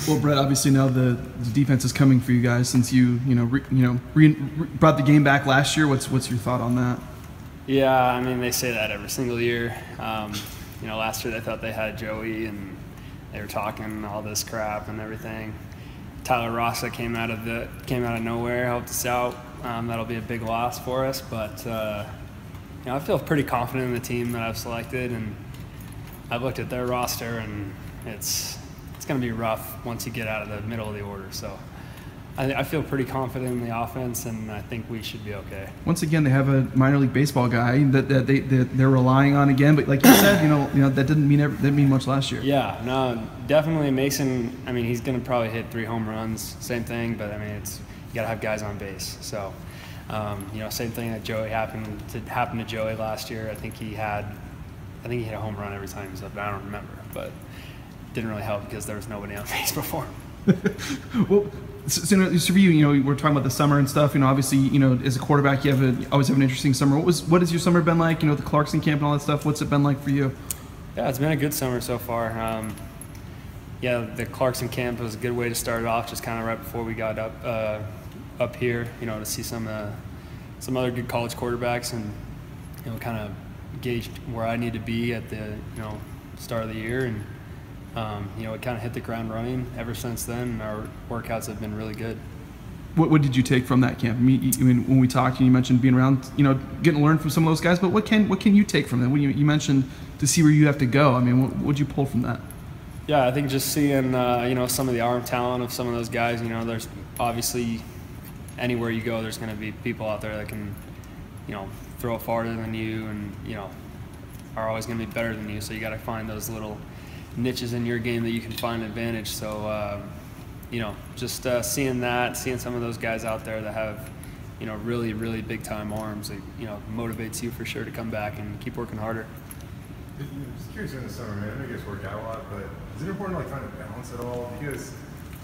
Well, Brett, obviously now the defense is coming for you guys since you brought the game back last year. What's your thought on that? Yeah, I mean they say that every single year. Last year they thought they had Joey and they were talking all this crap and everything. Tyler Rassa came out of nowhere, helped us out. That'll be a big loss for us, but I feel pretty confident in the team that I've selected, and I've looked at their roster, and it's going to be rough once you get out of the middle of the order. So I feel pretty confident in the offense, and I think we should be okay. Once again, they have a minor league baseball guy that they're relying on again, but like you said, that didn't mean much last year. Yeah, no, definitely Mason. I mean, he's going to probably hit 3 home runs, same thing. But I mean, you got to have guys on base. So, same thing that happened to Joey last year. I think he hit a home run every time he was up. I don't remember, but it didn't really help because there was nobody on base before him. Well. So for you, we're talking about the summer and stuff. Obviously, as a quarterback, you always have an interesting summer. What has your summer been like? The Clarkson camp and all that stuff. What's it been like for you? Yeah, it's been a good summer so far. The Clarkson camp was a good way to start it off, just kind of right before we got up here. To see some other good college quarterbacks and kind of gauge where I need to be at the start of the year and. It kind of hit the ground running ever since then. Our workouts have been really good. What did you take from that camp? I mean, when we talked, you mentioned being around, getting to learn from some of those guys. But what can you take from them? When you mentioned to see where you have to go. I mean, what did you pull from that? Yeah, I think just seeing some of the arm talent of some of those guys. There's obviously anywhere you go, there's going to be people out there that can, throw farther than you, and are always going to be better than you. So you got to find those little niches in your game that you can find an advantage. So, just seeing some of those guys out there that have, really, really big time arms, it, motivates you for sure to come back and keep working harder. Just curious in the summer, man. I know you guys work out a lot, but is it important to find a balance at all? Do you guys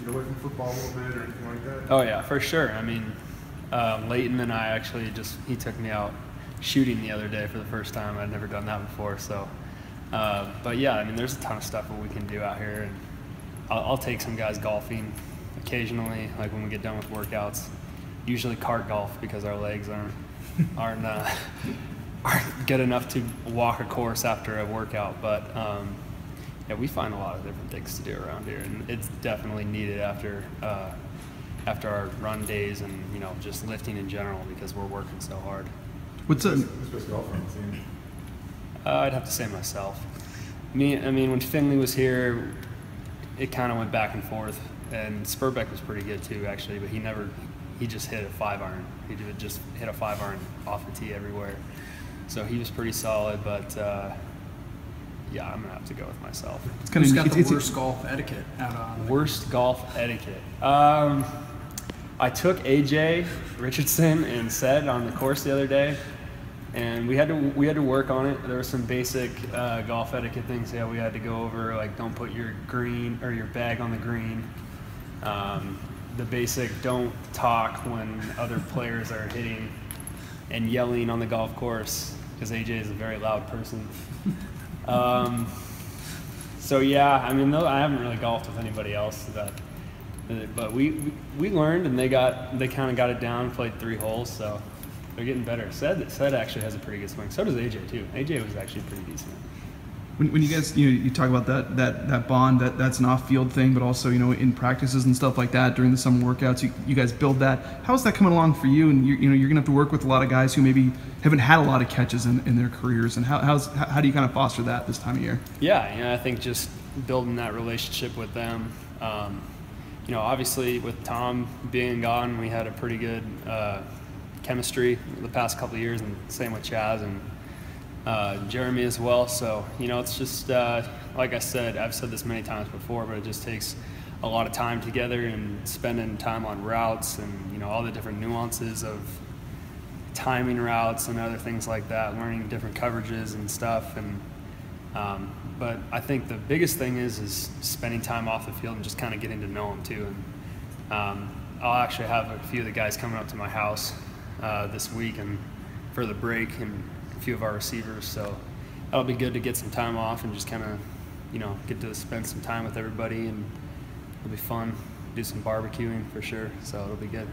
get away from football a little bit or anything like that? Oh yeah, for sure. I mean, Leighton and I actually he took me out shooting the other day for the first time. I'd never done that before, so. But yeah, I mean, there's a ton of stuff that we can do out here, and I'll take some guys golfing occasionally, like when we get done with workouts. Usually cart golf because our legs aren't good enough to walk a course after a workout. But we find a lot of different things to do around here, and it's definitely needed after our run days and just lifting in general because we're working so hard. Who's best golfer on the team? I'd have to say myself. I mean, when Finley was here, it kind of went back and forth, and Spurbeck was pretty good too, actually. But he just hit a 5-iron. He would just hit a 5-iron off the tee everywhere. So he was pretty solid, but yeah, I'm gonna have to go with myself. Who's got the worst golf etiquette out on? Worst golf etiquette. I took AJ Richardson and said on the course the other day. And we had to work on it. There were some basic golf etiquette things that we had to go over, like don't put your green or your bag on the green. The basic don't talk when other players are hitting and yelling on the golf course because AJ is a very loud person. So yeah, I mean, I haven't really golfed with anybody else but we learned, and they kind of got it down. Played 3 holes, so. They're getting better. Sed actually has a pretty good swing. So does AJ too. AJ was actually pretty decent. When you guys you talk about that bond, that's an off-field thing, but also in practices and stuff like that during the summer workouts, you guys build that. How's that coming along for you? And you're gonna have to work with a lot of guys who maybe haven't had a lot of catches in their careers. And how do you kind of foster that this time of year? Yeah, I think just building that relationship with them. Obviously with Tom being gone, we had a pretty good. Chemistry the past couple of years, and same with Chaz and Jeremy as well. So it's just like I said, I've said this many times before, but it just takes a lot of time together and spending time on routes and all the different nuances of timing routes and other things like that, learning different coverages and stuff. And but I think the biggest thing is spending time off the field and just kind of getting to know them too. And I'll actually have a few of the guys coming up to my house this week and for the break, and a few of our receivers, so that'll be good to get some time off and just kind of get to spend some time with everybody and it'll be fun. Do some barbecuing for sure, so it'll be good.